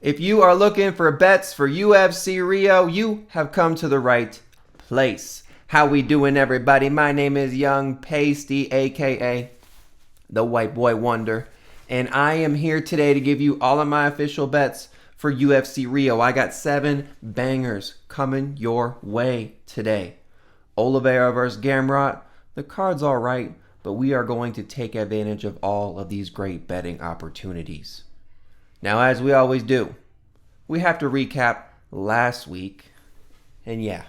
If you are looking for bets for UFC Rio, you have come to the right place. How we doing, everybody? My name is Young Pasty, aka the White Boy Wonder, and I am here today to give you all of my official bets for UFC Rio. I got 7 bangers coming your way today. Oliveira versus Gamrot. The card's all right, but we are going to take advantage of all of these great betting opportunities. Now, as we always do, we have to recap last week. And yeah,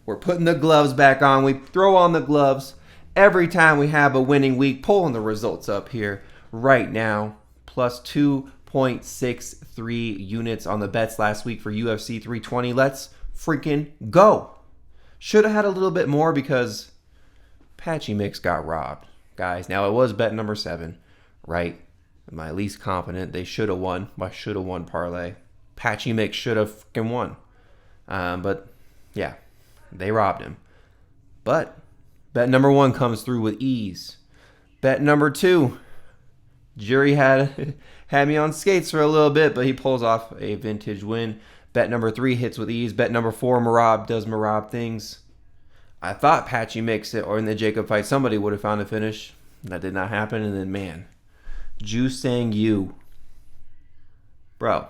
we're putting the gloves back on. We throw on the gloves every time we have a winning week. Pulling the results up here right now. Plus 2.63 units on the bets last week for UFC 320. Let's freaking go. Should have had a little bit more because Patchy Mix got robbed, guys. Now, it was bet number 7, right? My least confident. They should have won. My should have won parlay. Patchy Mix should have freaking won. But yeah, they robbed him. But bet number 1 comes through with ease. Bet number 2, Jury had me on skates for a little bit, but he pulls off a vintage win. Bet number 3 hits with ease. Bet number 4, Marab does Marab things. I thought Patchy Mix or in the Jacob fight, somebody would have found a finish. That did not happen. And then, man, Juice saying you. Bro,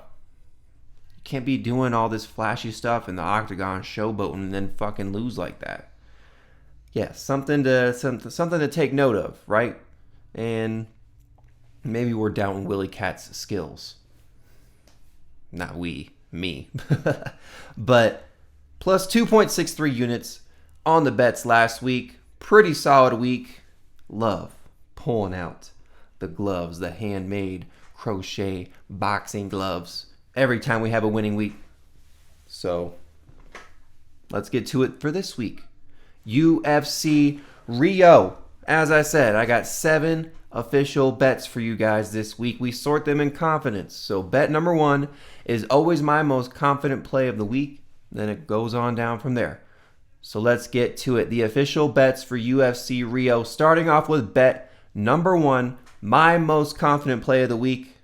you can't be doing all this flashy stuff in the octagon, showboating, and then fucking lose like that. Yeah, something to take note of, right? And maybe we're doubting Willie Cat's skills. Not we, me. But plus 2.63 units on the bets last week. Pretty solid week. Love pulling out the gloves, the handmade crochet boxing gloves every time we have a winning week. So let's get to it for this week. UFC Rio. As I said, I got 7 official bets for you guys this week. We sort them in confidence. So bet number 1 is always my most confident play of the week. Then it goes on down from there. So let's get to it. The official bets for UFC Rio. Starting off with bet number 1, my most confident play of the week.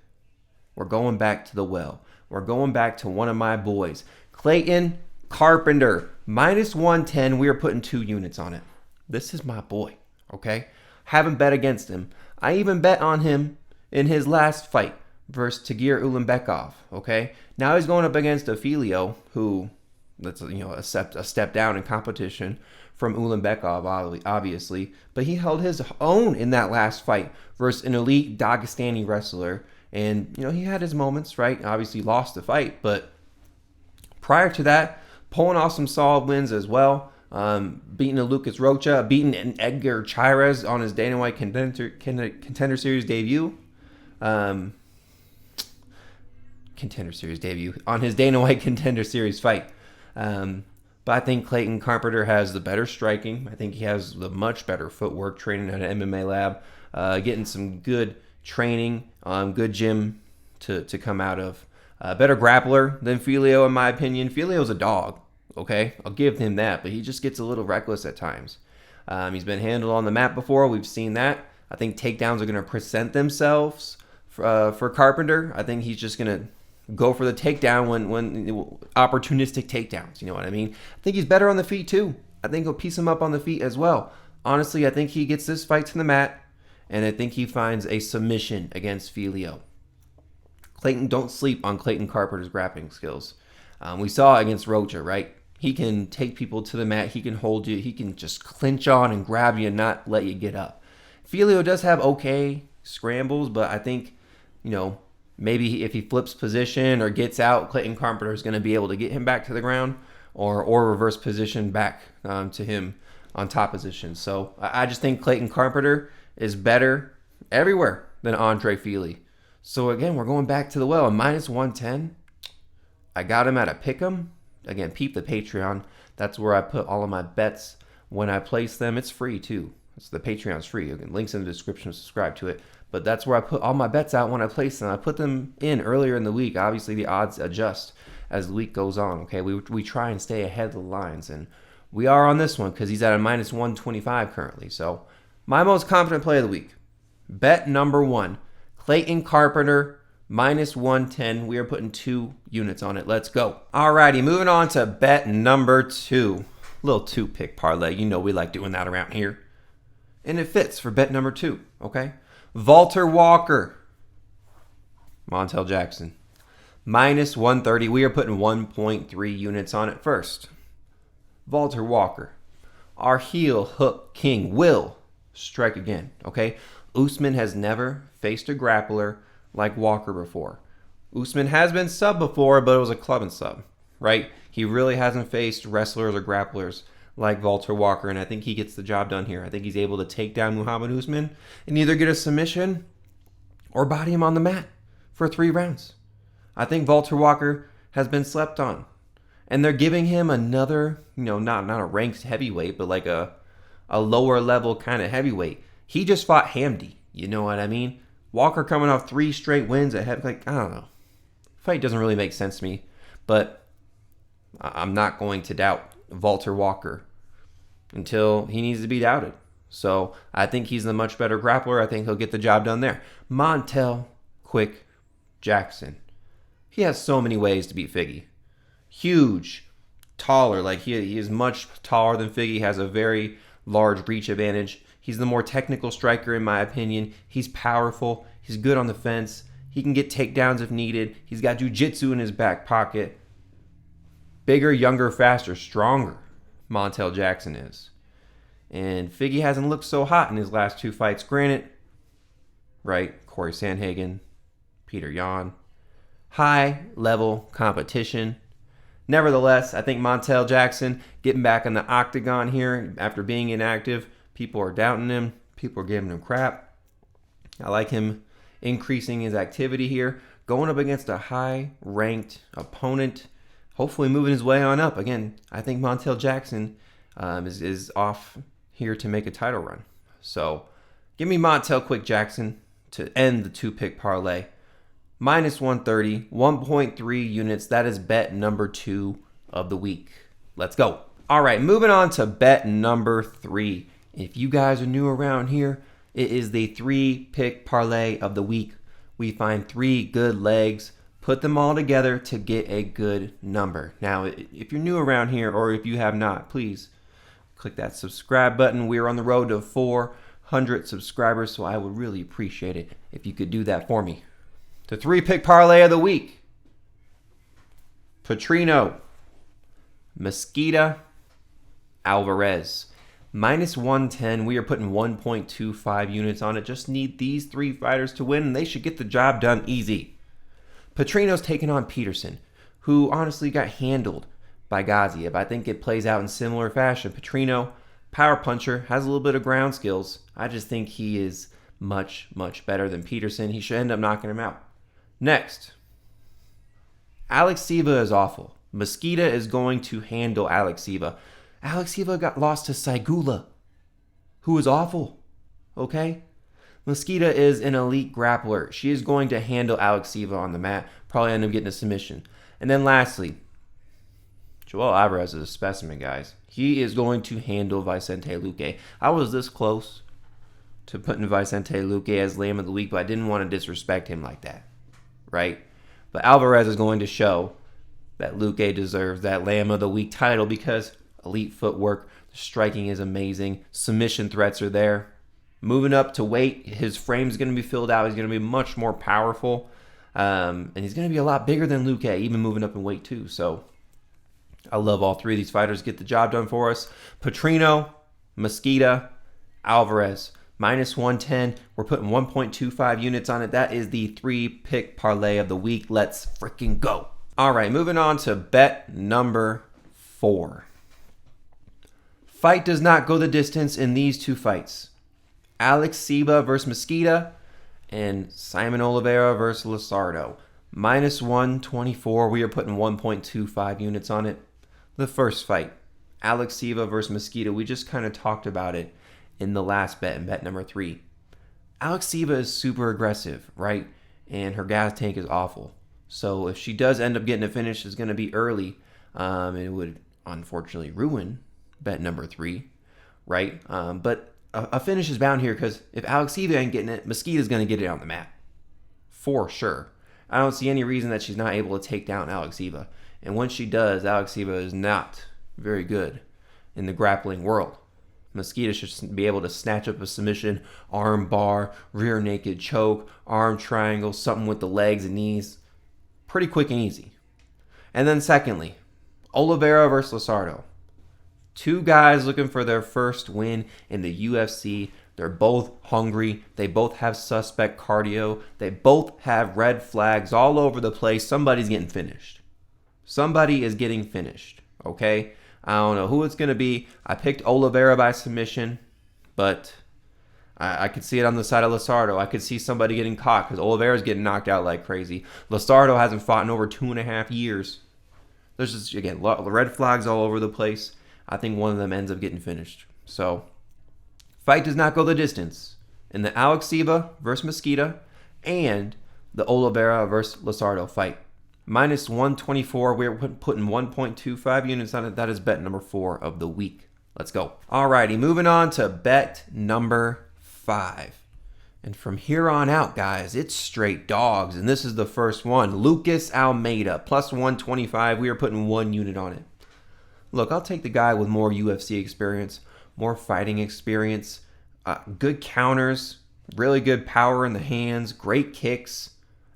We're going back to the well. We're going back to one of my boys. Clayton Carpenter. Minus 110. We are putting 2 units on it. This is my boy, okay? Haven't bet against him. I even bet on him in his last fight versus Tagir Ulanbekov, okay? Now he's going up against a Filho who, that's a step down in competition from Ulanbekov, obviously, but he held his own in that last fight versus an elite Dagestani wrestler, and he had his moments, right? Obviously lost the fight, but prior to that, pulling off some solid wins as well. Beating a Lucas Rocha, beating an Edgar Chairez on his Dana White Contender Series debut. Contender Series debut on his Dana White Contender Series fight. But I think Clayton Carpenter has the better striking. I think he has the much better footwork, training at an MMA lab, getting some good training, good gym to come out of. Better grappler than Filho, in my opinion. Filho's a dog, okay? I'll give him that, but he just gets a little reckless at times. He's been handled on the mat before. We've seen that. I think takedowns are going to present themselves for Carpenter. I think he's just going to go for the takedown when opportunistic takedowns. You know what I mean? I think he's better on the feet too. I think he'll piece him up on the feet as well. Honestly, I think he gets this fight to the mat, and I think he finds a submission against Filho. Clayton, don't sleep on Clayton Carpenter's grappling skills. We saw against Rocha, right? He can take people to the mat. He can hold you. He can just clinch on and grab you and not let you get up. Filho does have okay scrambles, but I think, maybe if he flips position or gets out, Clayton Carpenter is going to be able to get him back to the ground or reverse position back to him on top position. So I just think Clayton Carpenter is better everywhere than Andre Fili. So again, we're going back to the well. Minus 110. I got him at a pick'em. Again, peep the Patreon. That's where I put all of my bets when I place them. It's free too. The Patreon's free. Again, links in the description. Subscribe to it. But that's where I put all my bets out when I place them. I put them in earlier in the week. Obviously, the odds adjust as the week goes on. Okay, we try and stay ahead of the lines, and we are on this one because he's at a minus 125 currently. So my most confident play of the week. Bet number 1. Clayton Carpenter Minus 110. We are putting 2 units on it. Let's go. Alrighty, moving on to bet number 2. Little 2-pick parlay. You know we like doing that around here. And it fits for bet number 2, okay? Walter Walker. Montel Jackson. Minus 130. We are putting 1.3 units on it first. Walter Walker. Our heel hook king will strike again, okay? Usman has never faced a grappler like Walker before. Usman has been sub before, but it was a club and sub, right? He really hasn't faced wrestlers or grapplers like Walter Walker, and I think he gets the job done here. I think he's able to take down Muhammad Usman and either get a submission or body him on the mat for 3 rounds. I think Walter Walker has been slept on. And they're giving him another, not a ranked heavyweight, but like a lower level kind of heavyweight. He just fought Hamdi. You know what I mean? Walker coming off 3 straight wins at heavyweight. I don't know. Fight doesn't really make sense to me. But I'm not going to doubt Walter Walker until he needs to be doubted. So I think he's the much better grappler. I think he'll get the job done there. Montel Quick Jackson. He has so many ways to beat Figgy. Huge, taller, like he is much taller than Figgy, has a very large reach advantage. He's the more technical striker in my opinion. He's powerful, he's good on the fence, he can get takedowns if needed, he's got jiu-jitsu in his back pocket. Bigger, younger, faster, stronger, Montel Jackson is. And Figgy hasn't looked so hot in his last 2 fights, granted, right? Corey Sandhagen, Peter Yan. High level competition. Nevertheless, I think Montel Jackson getting back in the octagon here after being inactive. People are doubting him. People are giving him crap. I like him increasing his activity here. Going up against a high-ranked opponent. Hopefully moving his way on up. Again, I think Montel Jackson is off here to make a title run. So, give me Montel Quick Jackson to end the 2-pick parlay. Minus 130, 1.3 units. That is bet number 2 of the week. Let's go. All right, moving on to bet number 3. If you guys are new around here, it is the 3-pick parlay of the week. We find 3 good legs, put them all together to get a good number. Now, if you're new around here or if you have not, please click that subscribe button. We're on the road to 400 subscribers, so I would really appreciate it if you could do that for me. The 3-pick parlay of the week. Petrino, Mesquita, Álvarez. Minus 110. We are putting 1.25 units on it. Just need these 3 fighters to win, and they should get the job done easy. Petrino's taking on Petersen, who honestly got handled by Gaziev. I think it plays out in similar fashion. Petrino, power puncher, has a little bit of ground skills. I just think he is much, much better than Petersen. He should end up knocking him out. Next, Alekseeva is awful. Mesquita is going to handle Alekseeva. Alekseeva got lost to Saigula, who is awful. Okay? Mesquita is an elite grappler. She is going to handle Alekseeva on the mat. Probably end up getting a submission. And then lastly, Joel Álvarez is a specimen, guys. He is going to handle Vicente Luque. I was this close to putting Vicente Luque as Lamb of the Week, but I didn't want to disrespect him like that. Right? But Álvarez is going to show that Luque deserves that Lamb of the Week title because elite footwork, the striking is amazing, submission threats are there. Moving up to weight, his frame's going to be filled out. He's going to be much more powerful, and he's going to be a lot bigger than Luque, even moving up in weight too. So I love all 3 of these fighters. Get the job done for us. Petrino, Mesquita, Álvarez. Minus 110. We're putting 1.25 units on it. That is the 3-pick parlay of the week. Let's freaking go. All right, moving on to bet number 4. Fight does not go the distance in these 2 fights. Alekseeva versus Mesquita and Simon Oliveira versus Lizardo. Minus 124. We are putting 1.25 units on it. The first fight, Alekseeva versus Mesquita. We just kind of talked about it in the last bet, in bet number 3. Alekseeva is super aggressive, right? And her gas tank is awful. So if she does end up getting a finish, it's going to be early. And it would unfortunately ruin bet number 3, right? But a finish is bound here because if Alekseeva ain't getting it, Mesquita's going to get it on the mat. For sure. I don't see any reason that she's not able to take down Alekseeva. And when she does, Alekseeva is not very good in the grappling world. Mesquita should be able to snatch up a submission, arm bar, rear naked choke, arm triangle, something with the legs and knees. Pretty quick and easy. And then secondly, Oliveira versus Luzardo. Two guys looking for their first win in the UFC. They're both hungry. They both have suspect cardio. They both have red flags all over the place. Somebody's getting finished. Somebody is getting finished, okay? I don't know who it's going to be. I picked Oliveira by submission, but I could see it on the side of Luzardo. I could see somebody getting caught because Oliveira's getting knocked out like crazy. Luzardo hasn't fought in over 2.5 years. There's just, again, red flags all over the place. I think one of them ends up getting finished. So, fight does not go the distance in the Alekseeva versus Mesquita and the Oliveira versus Luzardo fight. Minus 124. We're putting 1.25 units on it. That is bet number 4 of the week. Let's go. Alrighty, moving on to bet number 5. And from here on out, guys, it's straight dogs. And this is the first one. Lucas Almeida, plus 125. We are putting 1 unit on it. Look, I'll take the guy with more UFC experience, more fighting experience, good counters, really good power in the hands, great kicks.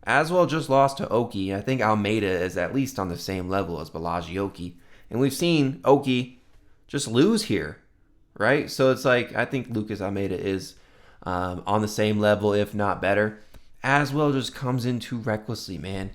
Aswell just lost to Oki. I think Almeida is at least on the same level as Balaji Oki. And we've seen Oki just lose here, right? So it's like, I think Lucas Almeida is on the same level, if not better. Aswell just comes in too recklessly, man.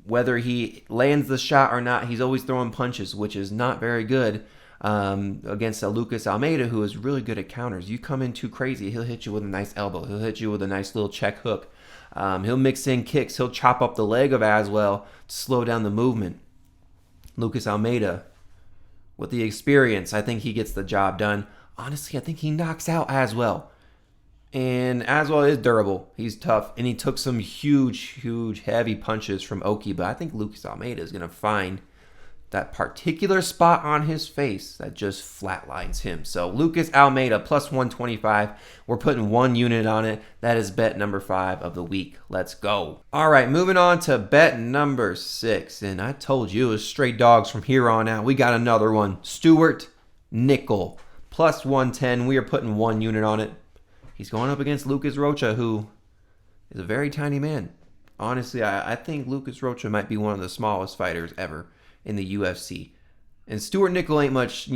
Whether he lands the shot or not, he's always throwing punches, which is not very good against a Lucas Almeida, who is really good at counters. You come in too crazy, he'll hit you with a nice elbow. He'll hit you with a nice little check hook. He'll mix in kicks. He'll chop up the leg of Aswell to slow down the movement. Lucas Almeida, with the experience, I think he gets the job done. Honestly, I think he knocks out Aswell. And Aswell is durable. He's tough. And he took some huge, heavy punches from Oki. But I think Lucas Almeida is going to find that particular spot on his face that just flatlines him. So Lucas Almeida, plus 125. We're putting 1 unit on it. That is bet number 5 of the week. Let's go. All right, moving on to bet number 6. And I told you it was straight dogs from here on out. We got another one. Stewart Nickel, plus 110. We are putting 1 unit on it. He's going up against Lucas Rocha, who is a very tiny man. Honestly, I think Lucas Rocha might be one of the smallest fighters ever in the UFC. And Stewart Nickel ain't much,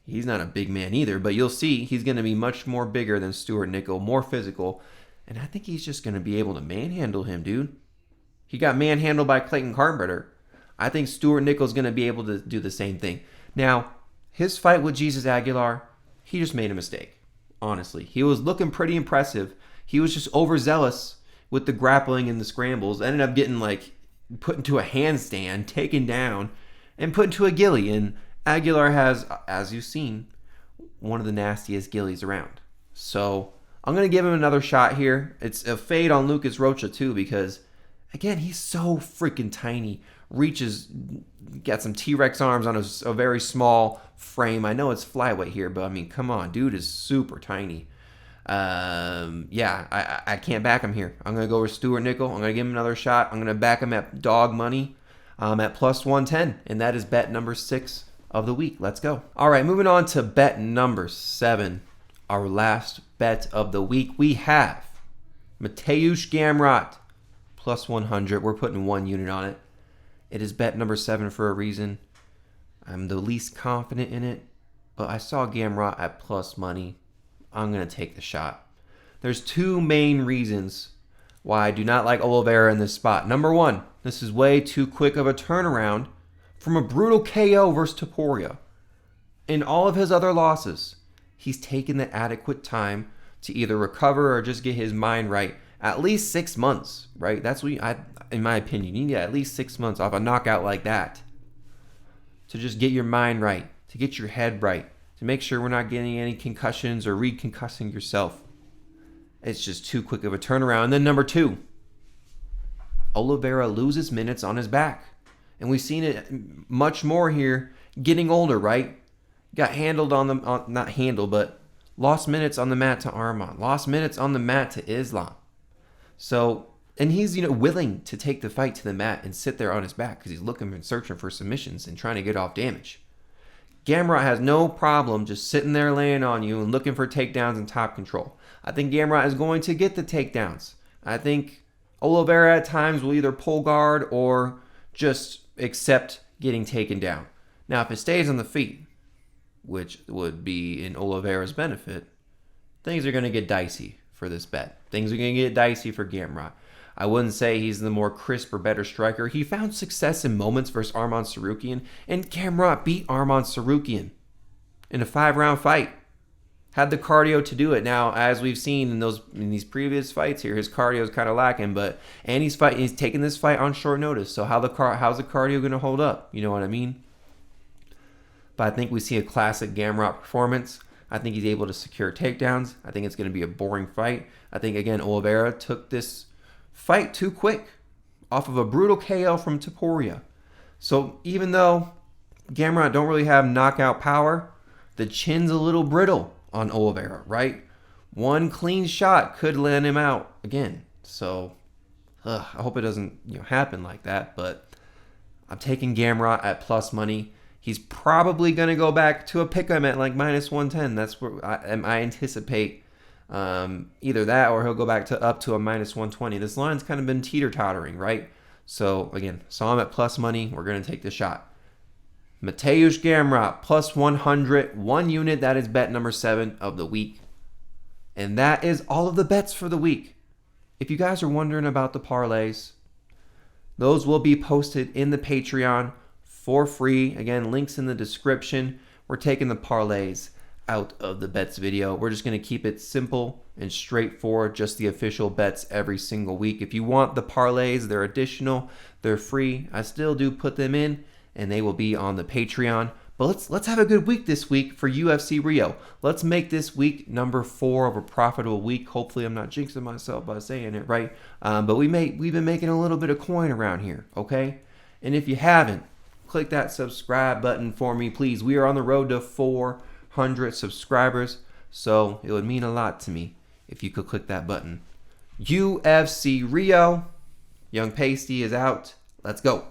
he's not a big man either, but you'll see he's going to be much more bigger than Stewart Nickel, more physical, and I think he's just going to be able to manhandle him, dude. He got manhandled by Clayton Carpenter. I think Stewart Nickel's going to be able to do the same thing. Now, his fight with Jesus Aguilar, he just made a mistake. Honestly, he was looking pretty impressive. He was just overzealous with the grappling and the scrambles. Ended up getting put into a handstand, taken down, and put into a ghillie. And Aguilar has, as you've seen, one of the nastiest ghillies around. So I'm going to give him another shot here. It's a fade on Lucas Rocha too because, again, he's so freaking tiny. Reaches, got some T-Rex arms on a very small frame. I know it's flyweight here, but I mean, come on, dude is super tiny. I can't back him here. I'm going to go with Stewart Nickel. I'm going to give him another shot. I'm going to back him at dog money at plus 110, and that is bet number 6 of the week. Let's go. All right, moving on to bet number 7, our last bet of the week. We have Mateusz Gamrot, plus 100. We're putting 1 unit on it. It is bet number 7 for a reason. I'm the least confident in it, but I saw Gamrot at plus money. I'm going to take the shot. There's 2 main reasons why I do not like Oliveira in this spot. Number 1, this is way too quick of a turnaround from a brutal KO versus Topuria. In all of his other losses, he's taken the adequate time to either recover or just get his mind right. At least 6 months, right? That's what in my opinion, you need at least 6 months off a knockout like that to just get your mind right, to get your head right, to make sure we're not getting any concussions or reconcussing yourself. It's just too quick of a turnaround. And then number 2, Oliveira loses minutes on his back. And we've seen it much more here getting older, right? Got handled not handled, but lost minutes on the mat to Arman. Lost minutes on the mat to Islam. So And he's, willing to take the fight to the mat and sit there on his back because he's looking and searching for submissions and trying to get off damage. Gamrot has no problem just sitting there laying on you and looking for takedowns and top control. I think Gamrot is going to get the takedowns. I think Oliveira at times will either pull guard or just accept getting taken down. Now, if it stays on the feet, which would be in Oliveira's benefit, things are going to get dicey for this bet. Things are going to get dicey for Gamrot. I wouldn't say he's the more crisp or better striker. He found success in moments versus Arman Tsarukyan, and Gamrot beat Arman Tsarukyan in a 5-round fight. Had the cardio to do it. Now, as we've seen in these previous fights here, his cardio is kind of lacking, and he's taking this fight on short notice. So how's the cardio going to hold up? You know what I mean? But I think we see a classic Gamrot performance. I think he's able to secure takedowns. I think it's going to be a boring fight. I think, again, Oliveira took this fight too quick off of a brutal KO from Topuria. So even though Gamrot don't really have knockout power, the chin's a little brittle on Oliveira, right? One clean shot could land him out again. So I hope it doesn't happen like that. But I'm taking Gamrot at plus money. He's probably going to go back to a pick'em at like minus 110. That's where I anticipate either that or he'll go back to up to a minus 120. This line's kind of been teeter-tottering, right? So, again, saw him at plus money. We're going to take the shot. Mateusz Gamrot, plus 100. One unit. That is bet number 7 of the week. And that is all of the bets for the week. If you guys are wondering about the parlays, those will be posted in the Patreon for free. Again, links in the description. We're taking the parlays out of the bets video. We're just going to keep it simple and straightforward, just the official bets every single week. If you want the parlays, they're additional, they're free. I still do put them in, and they will be on the Patreon. But let's have a good week this week for UFC Rio. Let's make this week number 4 of a profitable week. Hopefully, I'm not jinxing myself by saying it right. But we've been making a little bit of coin around here, okay? And if you haven't, click that subscribe button for me, please. We are on the road to 400 subscribers, so it would mean a lot to me if you could click that button. UFC Rio, Young Pasty is out. Let's go.